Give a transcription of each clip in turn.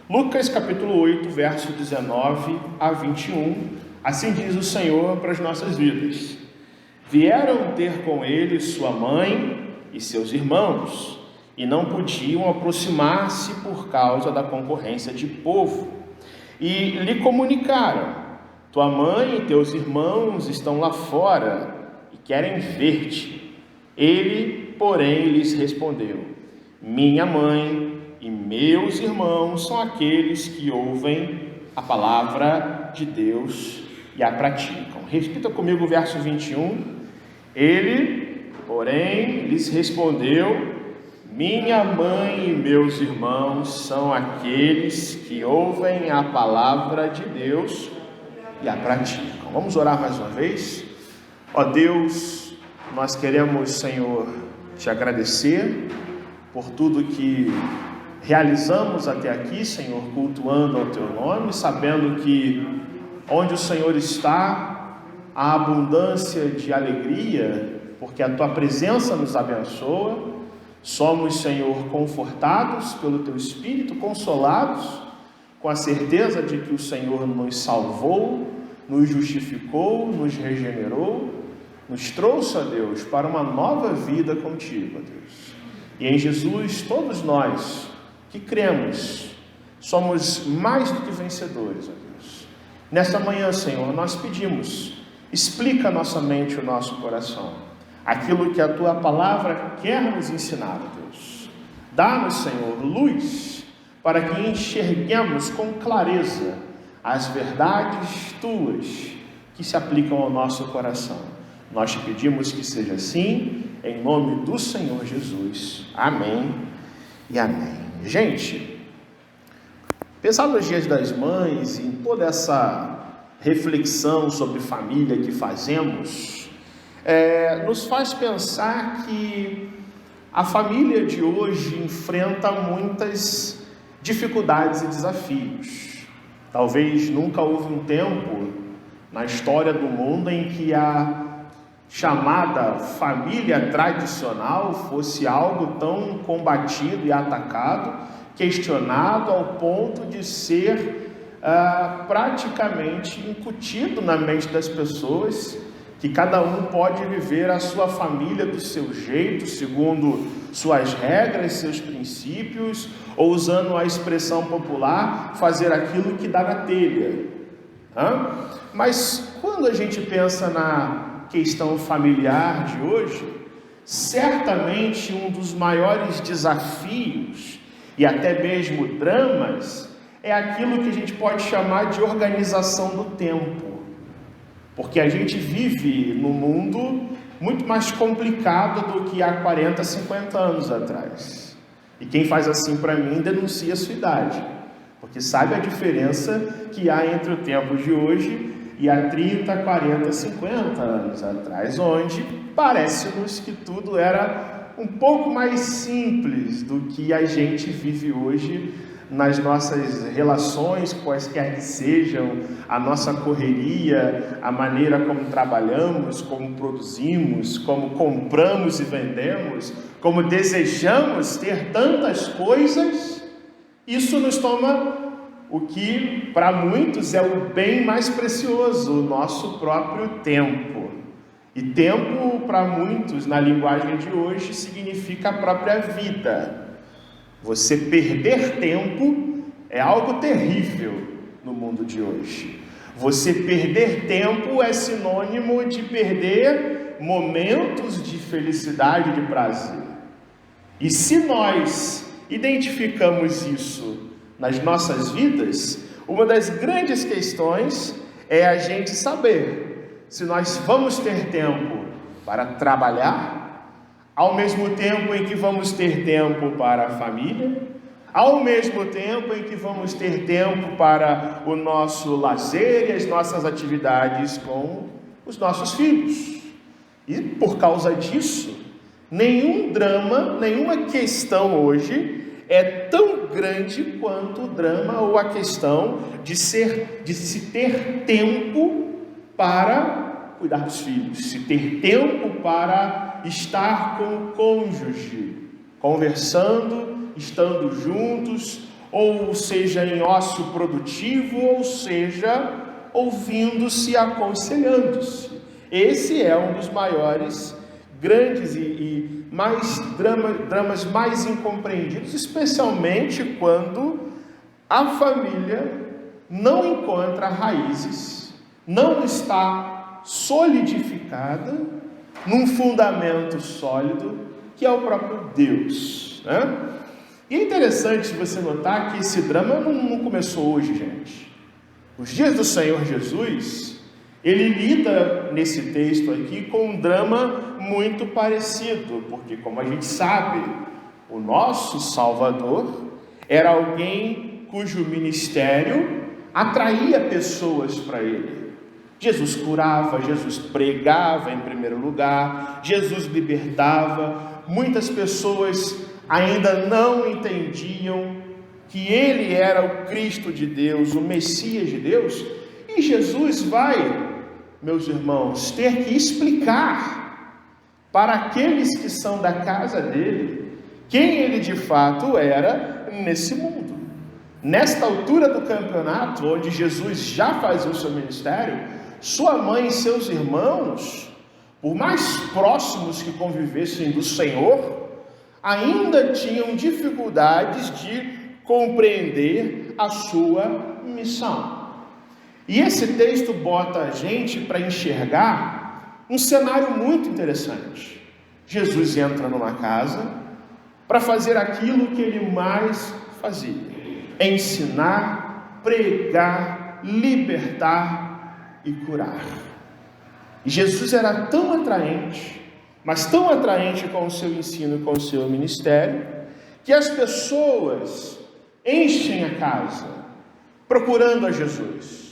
Lucas capítulo 8, verso 19 a 21, assim diz o Senhor para as nossas vidas. Vieram ter com ele sua mãe e seus irmãos, e não podiam aproximar-se por causa da concorrência de povo. E lhe comunicaram: tua mãe e teus irmãos estão lá fora e querem ver-te. Ele, porém, lhes respondeu: minha mãe e meus irmãos são aqueles que ouvem a palavra de Deus e a praticam. Repita comigo o verso 21. Ele, porém, lhes respondeu: minha mãe e meus irmãos são aqueles que ouvem a palavra de Deus e a praticam. Vamos orar mais uma vez? Ó Deus, nós queremos, Senhor, te agradecer por tudo que realizamos até aqui, Senhor, cultuando ao Teu nome, sabendo que onde o Senhor está, há abundância de alegria, porque a Tua presença nos abençoa. Somos, Senhor, confortados pelo Teu Espírito, consolados, com a certeza de que o Senhor nos salvou, nos justificou, nos regenerou, nos trouxe, ó Deus, para uma nova vida contigo, ó Deus. E em Jesus, todos nós que cremos, somos mais do que vencedores, ó Deus. Nesta manhã, Senhor, nós pedimos, explica a nossa mente e o nosso coração, aquilo que a Tua palavra quer nos ensinar, ó Deus. Dá-nos, Senhor, luz, para que enxerguemos com clareza as verdades Tuas que se aplicam ao nosso coração. Nós te pedimos que seja assim, em nome do Senhor Jesus. Amém e amém. Gente, pensar nos dias das mães, em toda essa reflexão sobre família que fazemos, nos faz pensar que a família de hoje enfrenta muitas dificuldades e desafios. Talvez nunca houve um tempo na história do mundo em que a chamada família tradicional fosse algo tão combatido e atacado, questionado ao ponto de ser praticamente incutido na mente das pessoas, que cada um pode viver a sua família do seu jeito, segundo suas regras, seus princípios, ou usando a expressão popular, fazer aquilo que dá na telha. Mas quando a gente pensa na questão familiar de hoje, certamente um dos maiores desafios e até mesmo dramas é aquilo que a gente pode chamar de organização do tempo, porque a gente vive num mundo muito mais complicado do que há 40, 50 anos atrás. E quem faz assim para mim denuncia a sua idade, porque sabe a diferença que há entre o tempo de hoje e há 30, 40, 50 anos atrás, onde parece-nos que tudo era um pouco mais simples do que a gente vive hoje nas nossas relações, quaisquer que sejam, a nossa correria, a maneira como trabalhamos, como produzimos, como compramos e vendemos, como desejamos ter tantas coisas. Isso nos toma o que para muitos é o bem mais precioso, o nosso próprio tempo. E tempo para muitos, na linguagem de hoje, significa a própria vida. Você perder tempo é algo terrível no mundo de hoje. Você perder tempo é sinônimo de perder momentos de felicidade e de prazer. E se nós identificamos isso nas nossas vidas, uma das grandes questões é a gente saber se nós vamos ter tempo para trabalhar, ao mesmo tempo em que vamos ter tempo para a família, ao mesmo tempo em que vamos ter tempo para o nosso lazer e as nossas atividades com os nossos filhos. E por causa disso, nenhum drama, nenhuma questão hoje é tão grande quanto o drama ou a questão de se ter tempo para cuidar dos filhos, se ter tempo para estar com o cônjuge, conversando, estando juntos, ou seja em ócio produtivo, ou seja, ouvindo-se e aconselhando-se. Esse é um dos maiores, grandes e mais dramas mais incompreendidos, especialmente quando a família não encontra raízes, não está solidificada num fundamento sólido, que é o próprio Deus, né? E é interessante você notar que esse drama não começou hoje, gente. Os dias do Senhor Jesus, ele lida nesse texto aqui com um drama muito parecido, porque, como a gente sabe, o nosso Salvador era alguém cujo ministério atraía pessoas para ele. Jesus curava, Jesus pregava em primeiro lugar, Jesus libertava. Muitas pessoas ainda não entendiam que ele era o Cristo de Deus, o Messias de Deus, e Jesus vai, meus irmãos, ter que explicar para aqueles que são da casa dele quem ele de fato era nesse mundo. Nesta altura do campeonato, onde Jesus já fazia o seu ministério, sua mãe e seus irmãos, por mais próximos que convivessem do Senhor, ainda tinham dificuldades de compreender a sua missão. E esse texto bota a gente para enxergar um cenário muito interessante. Jesus entra numa casa para fazer aquilo que ele mais fazia: ensinar, pregar, libertar e curar. E Jesus era tão atraente, mas tão atraente com o seu ensino e com o seu ministério, que as pessoas enchem a casa procurando a Jesus.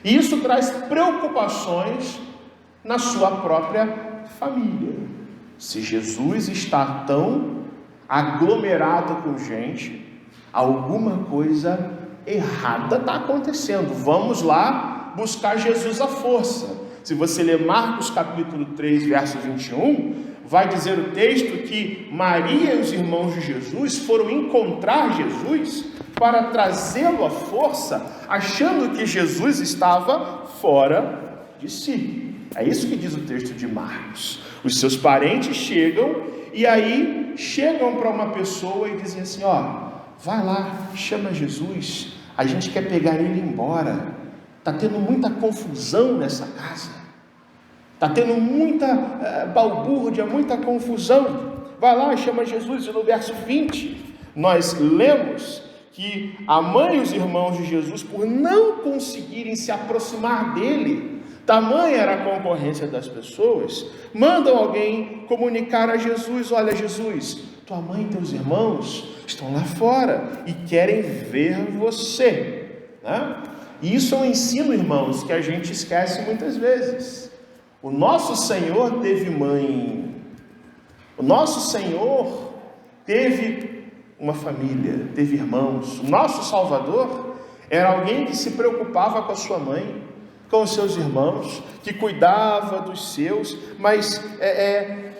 E isso traz preocupações na sua própria família. Se Jesus está tão aglomerado com gente, alguma coisa errada está acontecendo. Vamos lá buscar Jesus à força. Se você ler Marcos capítulo 3, verso 21, vai dizer o texto que Maria e os irmãos de Jesus foram encontrar Jesus para trazê-lo à força, achando que Jesus estava fora de si. É isso que diz o texto de Marcos. Os seus parentes chegam, e aí chegam para uma pessoa e dizem assim: ó, vai lá, chama Jesus, a gente quer pegar ele embora. Está tendo muita confusão nessa casa, está tendo muita balbúrdia, muita confusão. Vai lá, chama Jesus. E no verso 20, nós lemos que a mãe e os irmãos de Jesus, por não conseguirem se aproximar dele, tamanha era a concorrência das pessoas, mandam alguém comunicar a Jesus: olha, Jesus, tua mãe e teus irmãos estão lá fora e querem ver você, né? E isso é um ensino, irmãos, que a gente esquece muitas vezes. O nosso Senhor teve mãe, o nosso Senhor teve uma família, teve irmãos. O nosso Salvador era alguém que se preocupava com a sua mãe, com os seus irmãos, que cuidava dos seus. Mas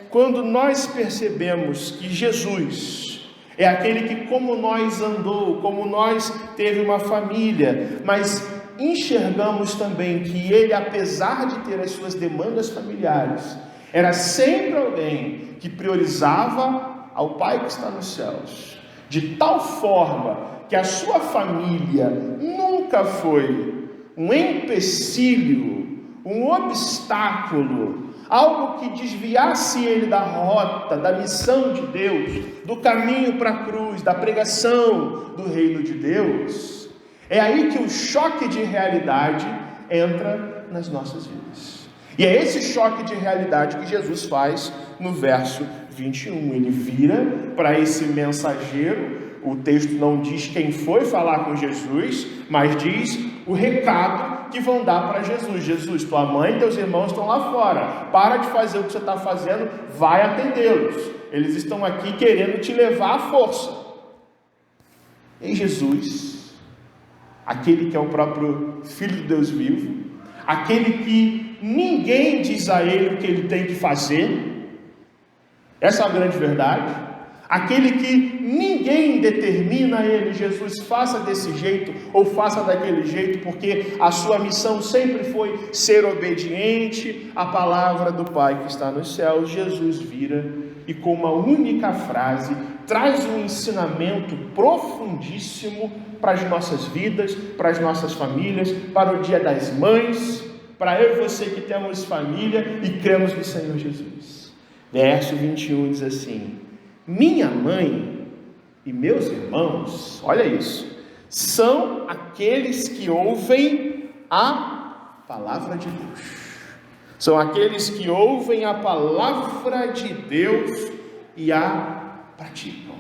quando nós percebemos que Jesus é aquele que, como nós, andou, como nós, teve uma família, mas enxergamos também que ele, apesar de ter as suas demandas familiares, era sempre alguém que priorizava ao Pai que está nos céus, de tal forma que a sua família nunca foi um empecilho, um obstáculo, algo que desviasse ele da rota, da missão de Deus, do caminho para a cruz, da pregação do reino de Deus. É aí que o choque de realidade entra nas nossas vidas. E é esse choque de realidade que Jesus faz no verso 21. Ele vira para esse mensageiro. O texto não diz quem foi falar com Jesus, mas diz o recado que vão dar para Jesus: Jesus, tua mãe e teus irmãos estão lá fora, para de fazer o que você está fazendo, vai atendê-los, eles estão aqui querendo te levar à força. E Jesus, aquele que é o próprio Filho de Deus vivo, aquele que ninguém diz a ele o que ele tem que fazer, essa é a grande verdade, aquele que ninguém determina a ele, Jesus, faça desse jeito ou faça daquele jeito, porque a sua missão sempre foi ser obediente à palavra do Pai que está nos céus. Jesus vira e com uma única frase traz um ensinamento profundíssimo para as nossas vidas, para as nossas famílias, para o Dia das Mães, para eu e você que temos família e cremos no Senhor Jesus. Verso 21 diz assim: minha mãe e meus irmãos, olha isso, são aqueles que ouvem a palavra de Deus. São aqueles que ouvem a palavra de Deus e a praticam.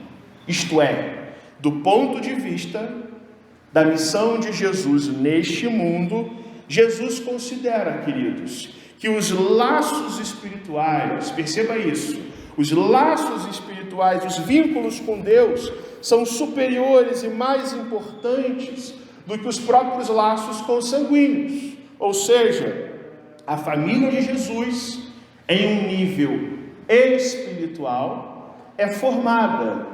Isto é, do ponto de vista da missão de Jesus neste mundo, Jesus considera, queridos, que os laços espirituais, perceba isso, os laços espirituais, os vínculos com Deus, são superiores e mais importantes do que os próprios laços consanguíneos. Ou seja, a família de Jesus, em um nível espiritual, é formada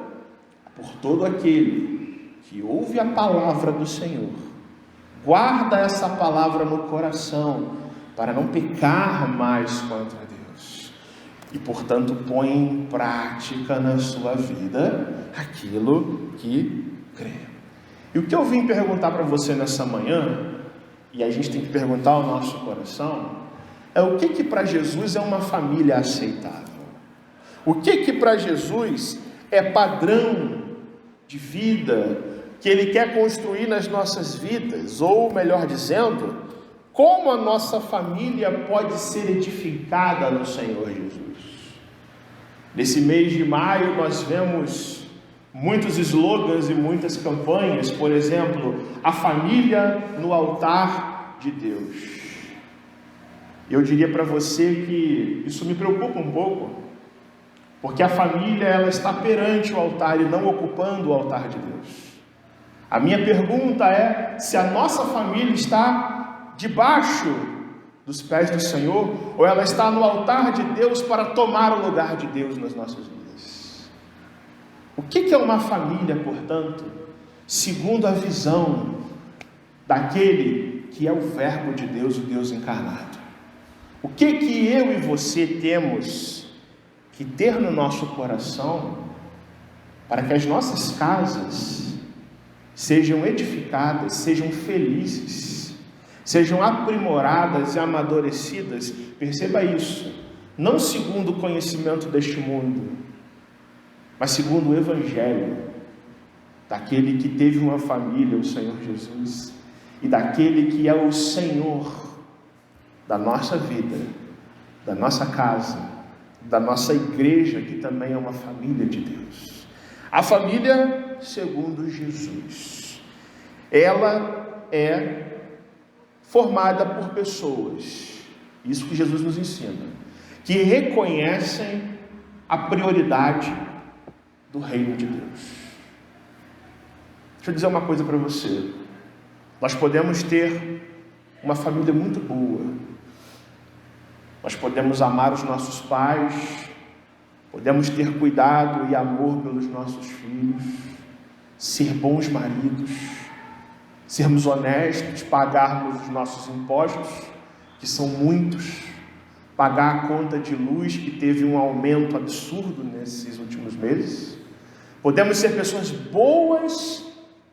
por todo aquele que ouve a palavra do Senhor, guarda essa palavra no coração, para não pecar mais contra Deus, e portanto põe em prática na sua vida aquilo que crê. E o que eu vim perguntar para você nessa manhã, e a gente tem que perguntar ao nosso coração, é o que para Jesus é uma família aceitável? O que para Jesus é padrão de vida que Ele quer construir nas nossas vidas? Ou melhor dizendo, como a nossa família pode ser edificada no Senhor Jesus? Nesse mês de maio nós vemos muitos slogans e muitas campanhas, por exemplo, a família no altar de Deus. Eu diria para você que isso me preocupa um pouco, porque a família ela está perante o altar e não ocupando o altar de Deus. A minha pergunta é se a nossa família está debaixo dos pés do Senhor, ou ela está no altar de Deus para tomar o lugar de Deus nas nossas vidas. O que é uma família, portanto, segundo a visão daquele que é o Verbo de Deus, o Deus encarnado? O que eu e você temos que ter no nosso coração para que as nossas casas sejam edificadas, sejam felizes, sejam aprimoradas e amadurecidas? Perceba isso, não segundo o conhecimento deste mundo, mas segundo o Evangelho, daquele que teve uma família, o Senhor Jesus, e daquele que é o Senhor da nossa vida, da nossa casa, da nossa igreja, que também é uma família de Deus. A família segundo Jesus, ela é formada por pessoas, isso que Jesus nos ensina, que reconhecem a prioridade do reino de Deus. Deixa eu dizer uma coisa para você, nós podemos ter uma família muito boa, nós podemos amar os nossos pais, podemos ter cuidado e amor pelos nossos filhos, ser bons maridos, sermos honestos, pagarmos os nossos impostos, que são muitos, pagar a conta de luz, que teve um aumento absurdo nesses últimos meses. Podemos ser pessoas boas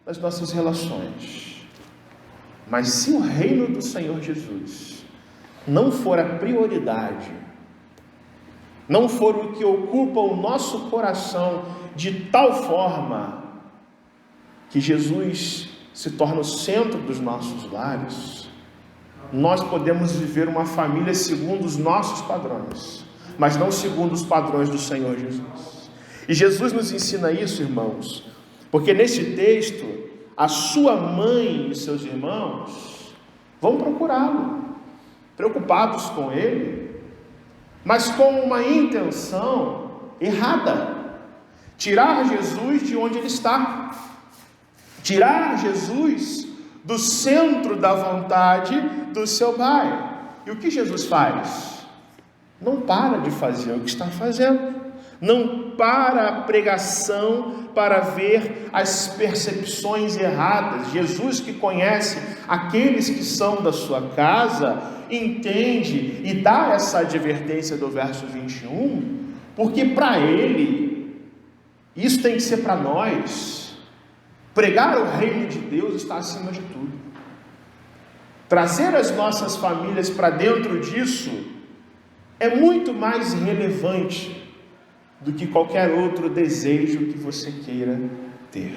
nas nossas relações, mas se o reino do Senhor Jesus não for a prioridade, não for o que ocupa o nosso coração de tal forma que Jesus se torna o centro dos nossos lares, nós podemos viver uma família segundo os nossos padrões, mas não segundo os padrões do Senhor Jesus. E Jesus nos ensina isso, irmãos, porque nesse texto, a sua mãe e seus irmãos vão procurá-lo, preocupados com ele, mas com uma intenção errada: tirar Jesus de onde ele está, tirar Jesus do centro da vontade do seu Pai. E o que Jesus faz? Não para de fazer o que está fazendo, não para a pregação, para ver as percepções erradas. Jesus, que conhece aqueles que são da sua casa, entende e dá essa advertência do verso 21, porque para ele, isso tem que ser para nós, pregar o reino de Deus está acima de tudo. Trazer as nossas famílias para dentro disso é muito mais relevante do que qualquer outro desejo que você queira ter.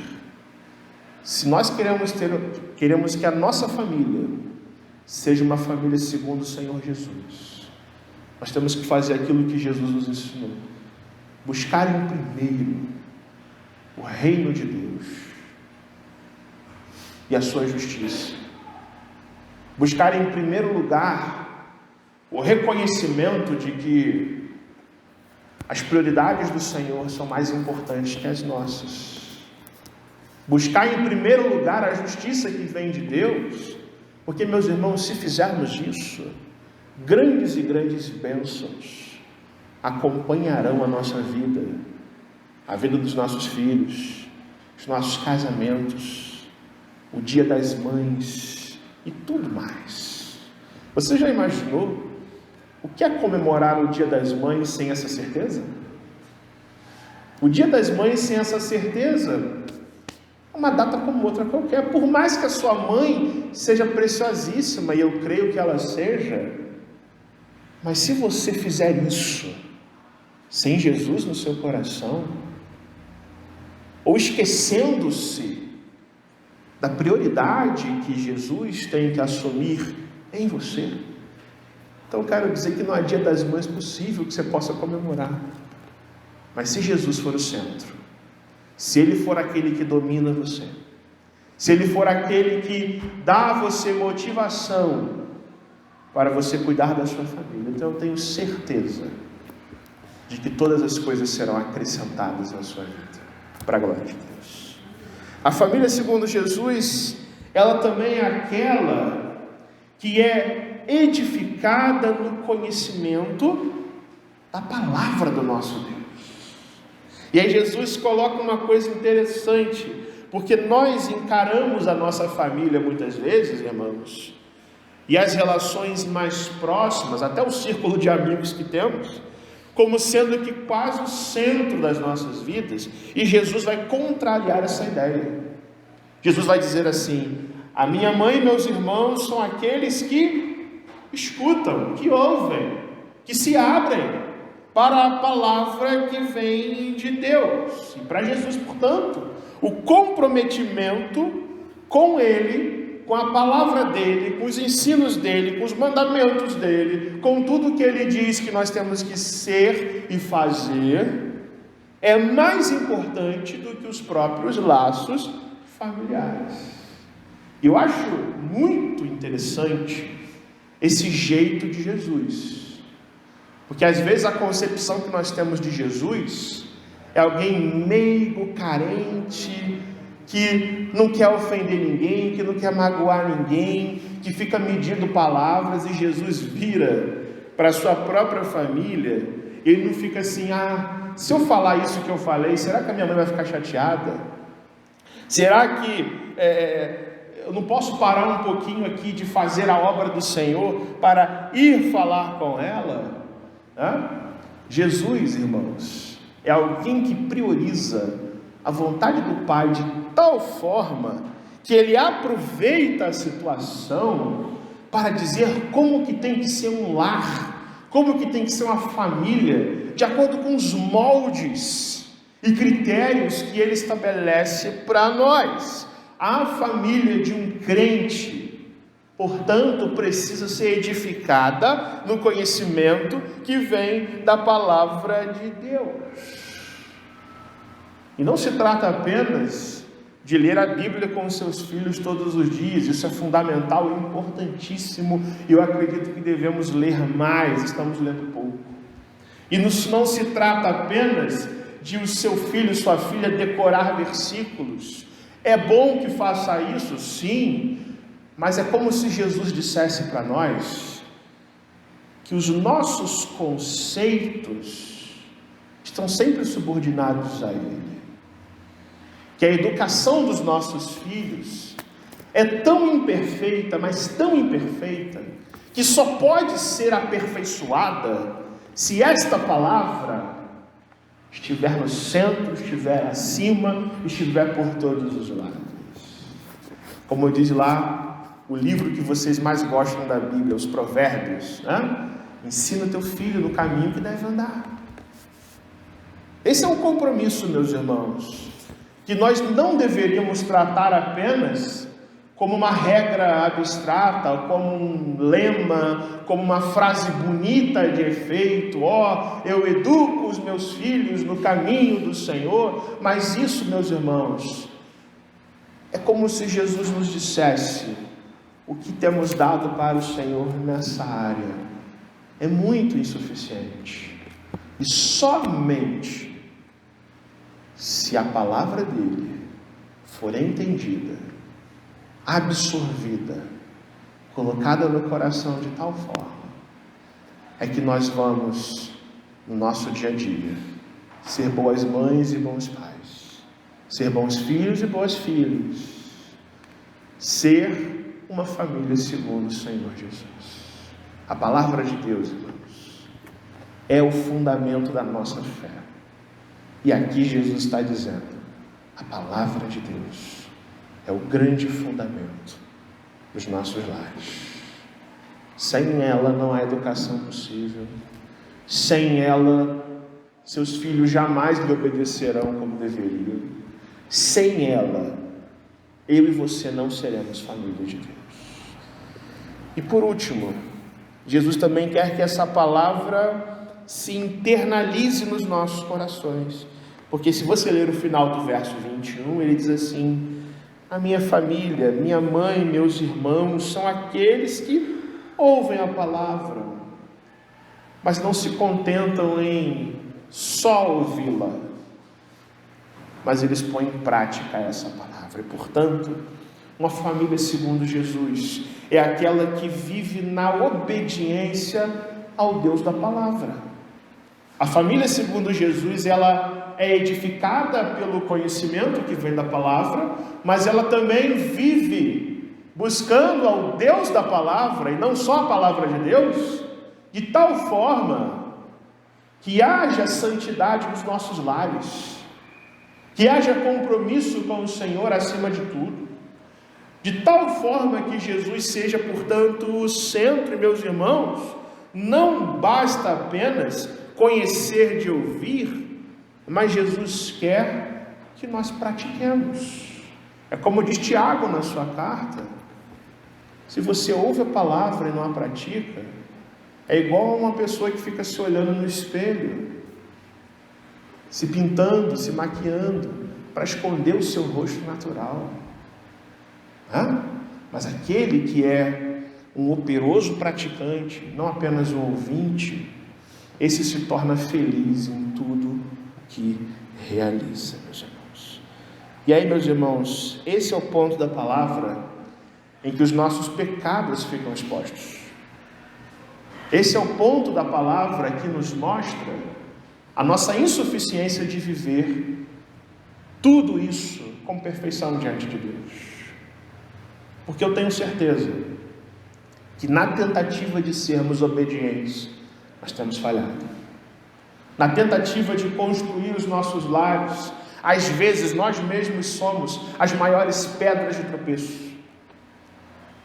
Se nós queremos que a nossa família seja uma família segundo o Senhor Jesus, nós temos que fazer aquilo que Jesus nos ensinou: buscar em primeiro o reino de Deus e a sua justiça. Buscar em primeiro lugar o reconhecimento de que as prioridades do Senhor são mais importantes que as nossas. Buscar em primeiro lugar a justiça que vem de Deus, porque, meus irmãos, se fizermos isso, grandes e grandes bênçãos acompanharão a nossa vida, a vida dos nossos filhos, os nossos casamentos, o Dia das Mães e tudo mais. Você já imaginou o que é comemorar o Dia das Mães sem essa certeza? O Dia das Mães sem essa certeza é uma data como outra qualquer. Por mais que a sua mãe seja preciosíssima, e eu creio que ela seja, mas se você fizer isso sem Jesus no seu coração, ou esquecendo-se da prioridade que Jesus tem que assumir em você, então quero dizer que não há Dia das Mães possível que você possa comemorar. Mas se Jesus for o centro, se Ele for aquele que domina você, se Ele for aquele que dá a você motivação para você cuidar da sua família, então eu tenho certeza de que todas as coisas serão acrescentadas na sua vida, para a glória de Deus. A família segundo Jesus, ela também é aquela que é edificada no conhecimento da palavra do nosso Deus. E aí Jesus coloca uma coisa interessante, porque nós encaramos a nossa família muitas vezes, irmãos, e as relações mais próximas, até o círculo de amigos que temos, como sendo que quase o centro das nossas vidas, e Jesus vai contrariar essa ideia. Jesus vai dizer assim: a minha mãe e meus irmãos são aqueles que escutam, que ouvem, que se abrem para a palavra que vem de Deus. E para Jesus, portanto, o comprometimento com Ele, com a palavra dEle, com os ensinos dEle, com os mandamentos dEle, com tudo que Ele diz que nós temos que ser e fazer, é mais importante do que os próprios laços familiares. Eu acho muito interessante esse jeito de Jesus, porque às vezes a concepção que nós temos de Jesus é alguém meigo, carente, que não quer ofender ninguém, que não quer magoar ninguém, que fica medindo palavras, e Jesus vira para a sua própria família, ele não fica assim: se eu falar isso que eu falei, será que a minha mãe vai ficar chateada? Será que eu não posso parar um pouquinho aqui de fazer a obra do Senhor para ir falar com ela? Jesus, irmãos, é alguém que prioriza a vontade do Pai de tal forma que ele aproveita a situação para dizer como que tem que ser um lar, como que tem que ser uma família, de acordo com os moldes e critérios que ele estabelece para nós. A família de um crente, portanto, precisa ser edificada no conhecimento que vem da palavra de Deus. E não se trata apenas de ler a Bíblia com seus filhos todos os dias. Isso é fundamental e importantíssimo, e eu acredito que devemos ler mais, estamos lendo pouco. E não se trata apenas de o seu filho, sua filha decorar versículos. É bom que faça isso, sim, mas é como se Jesus dissesse para nós que os nossos conceitos estão sempre subordinados a Ele. Que a educação dos nossos filhos é tão imperfeita, mas tão imperfeita, que só pode ser aperfeiçoada se esta palavra estiver no centro, estiver acima, estiver por todos os lados. Como diz lá o livro que vocês mais gostam da Bíblia, os Provérbios, né? Ensina teu filho no caminho que deve andar. Esse é um compromisso, meus irmãos, que nós não deveríamos tratar apenas como uma regra abstrata, como um lema, como uma frase bonita de efeito, eu educo os meus filhos no caminho do Senhor, mas isso, meus irmãos, é como se Jesus nos dissesse: o que temos dado para o Senhor nessa área é muito insuficiente, e somente se a palavra dele for entendida, absorvida, colocada no coração de tal forma, é que nós vamos, no nosso dia a dia, ser boas mães e bons pais, ser bons filhos e boas filhas, ser uma família segundo o Senhor Jesus. A palavra de Deus, irmãos, é o fundamento da nossa fé. E aqui Jesus está dizendo: a palavra de Deus é o grande fundamento dos nossos lares. Sem ela não há educação possível. Sem ela, seus filhos jamais lhe obedecerão como deveriam. Sem ela, eu e você não seremos família de Deus. E por último, Jesus também quer que essa palavra se internalize nos nossos corações. Porque se você ler o final do verso 21, ele diz assim: a minha família, minha mãe, meus irmãos, são aqueles que ouvem a palavra, mas não se contentam em só ouvi-la, mas eles põem em prática essa palavra. E, portanto, uma família segundo Jesus é aquela que vive na obediência ao Deus da palavra. A família segundo Jesus, ela é edificada pelo conhecimento que vem da palavra, mas ela também vive buscando ao Deus da palavra, e não só a palavra de Deus, de tal forma que haja santidade nos nossos lares, que haja compromisso com o Senhor acima de tudo, de tal forma que Jesus seja, portanto, o centro. Meus irmãos, não basta apenas conhecer de ouvir, mas Jesus quer que nós pratiquemos. É como diz Tiago na sua carta: se você ouve a palavra e não a pratica, é igual a uma pessoa que fica se olhando no espelho, se pintando, se maquiando, para esconder o seu rosto natural. Mas aquele que é um operoso praticante, não apenas um ouvinte, esse se torna feliz em tudo o que realiza, meus irmãos. E aí, meus irmãos, esse é o ponto da palavra em que os nossos pecados ficam expostos. Esse é o ponto da palavra que nos mostra a nossa insuficiência de viver tudo isso com perfeição diante de Deus. Porque eu tenho certeza que na tentativa de sermos obedientes, nós temos falhado. Na tentativa de construir os nossos lares, às vezes nós mesmos somos as maiores pedras de tropeço.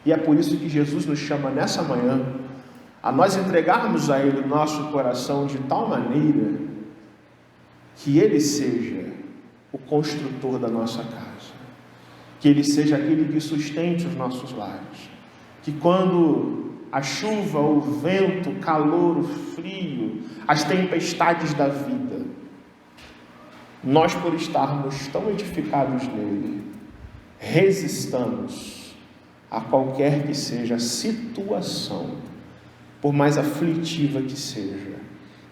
E é por isso que Jesus nos chama nessa manhã a nós entregarmos a Ele o nosso coração de tal maneira que Ele seja o construtor da nossa casa, que Ele seja aquele que sustente os nossos lares, que quando a chuva, o vento, o calor, o frio, as tempestades da vida, nós, por estarmos tão edificados nele, resistamos a qualquer que seja a situação, por mais aflitiva que seja,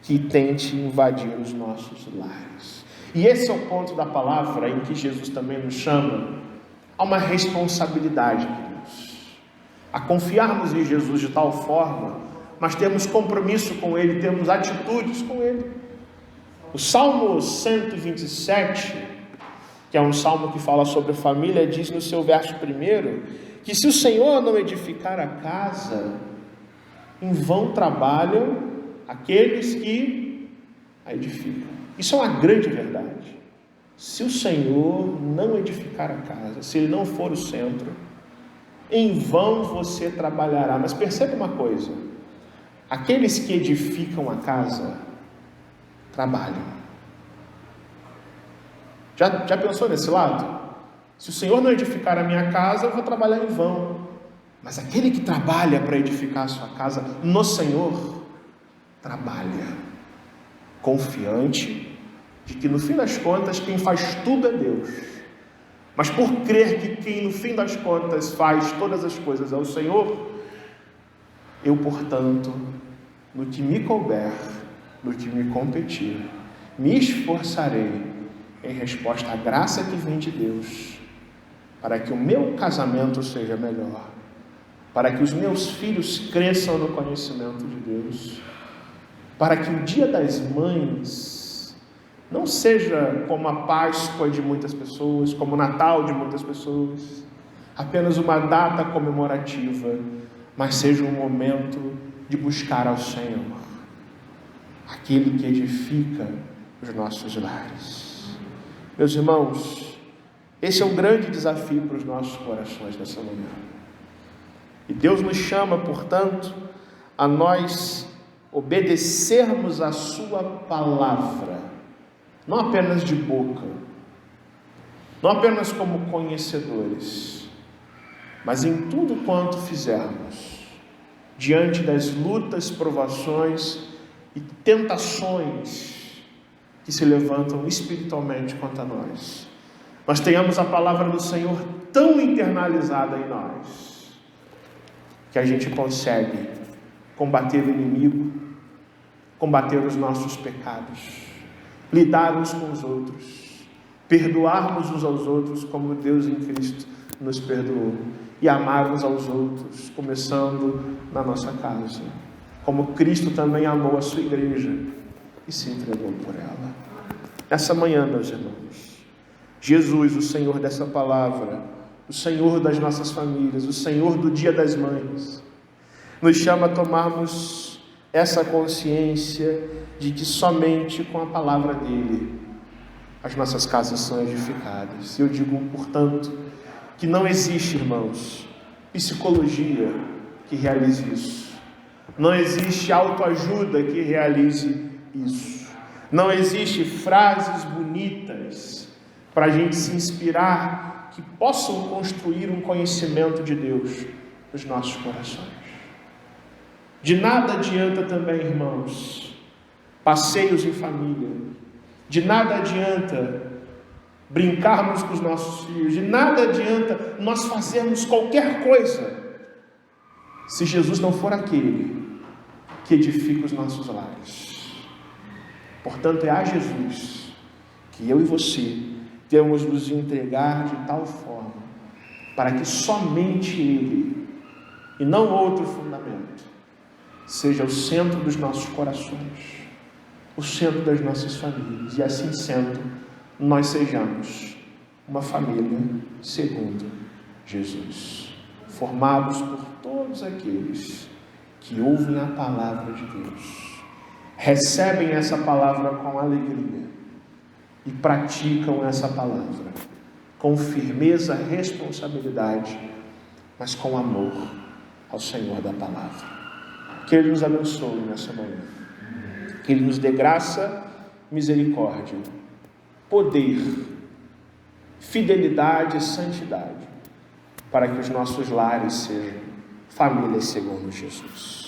que tente invadir os nossos lares. E esse é o ponto da palavra em que Jesus também nos chama a uma responsabilidade, queridos, a confiarmos em Jesus de tal forma, mas temos compromisso com Ele, temos atitudes com Ele. O Salmo 127, que é um salmo que fala sobre família, diz no seu verso 1 que se o Senhor não edificar a casa, em vão trabalham aqueles que a edificam. Isso é uma grande verdade. Se o Senhor não edificar a casa, se Ele não for o centro, em vão você trabalhará. Mas perceba uma coisa: aqueles que edificam a casa, trabalham. Já pensou nesse lado? Se o Senhor não edificar a minha casa, eu vou trabalhar em vão. Mas aquele que trabalha para edificar a sua casa no Senhor, trabalha, confiante de que no fim das contas quem faz tudo é Deus. Mas por crer que quem no fim das contas faz todas as coisas é o Senhor, eu, portanto, no que me couber, no que me competir, me esforçarei em resposta à graça que vem de Deus, para que o meu casamento seja melhor, para que os meus filhos cresçam no conhecimento de Deus, para que o Dia das Mães não seja como a Páscoa de muitas pessoas, como o Natal de muitas pessoas, apenas uma data comemorativa, mas seja um momento de buscar ao Senhor, aquele que edifica os nossos lares. Meus irmãos, esse é um grande desafio para os nossos corações nessa manhã. E Deus nos chama, portanto, a nós obedecermos a sua palavra, não apenas de boca, não apenas como conhecedores, mas em tudo quanto fizermos, diante das lutas, provações e tentações que se levantam espiritualmente contra nós, nós tenhamos a palavra do Senhor tão internalizada em nós, que a gente consegue combater o inimigo, combater os nossos pecados, lidar uns com os outros, perdoarmos uns aos outros como Deus em Cristo nos perdoou, e amar uns aos outros, começando na nossa casa, como Cristo também amou a sua igreja e se entregou por ela. Nessa manhã, meus irmãos, Jesus, o Senhor dessa palavra, o Senhor das nossas famílias, o Senhor do Dia das Mães, nos chama a tomarmos essa consciência de que somente com a palavra dele as nossas casas são edificadas. Eu digo, portanto, que não existe, irmãos, psicologia que realize isso. Não existe autoajuda que realize isso. Não existe frases bonitas para a gente se inspirar que possam construir um conhecimento de Deus nos nossos corações. De nada adianta também, irmãos, passeios em família. De nada adianta brincarmos com os nossos filhos. De nada adianta nós fazermos qualquer coisa se Jesus não for aquele que edifica os nossos lares. Portanto, é a Jesus que eu e você temos nos entregar de tal forma para que somente Ele e não outro fundamento seja o centro dos nossos corações, o centro das nossas famílias, e assim sendo, nós sejamos uma família segundo Jesus, formados por todos aqueles que ouvem a palavra de Deus, recebem essa palavra com alegria e praticam essa palavra com firmeza, responsabilidade, mas com amor ao Senhor da palavra. Que Ele nos abençoe nessa manhã, que Ele nos dê graça, misericórdia, poder, fidelidade e santidade, para que os nossos lares sejam famílias segundo Jesus.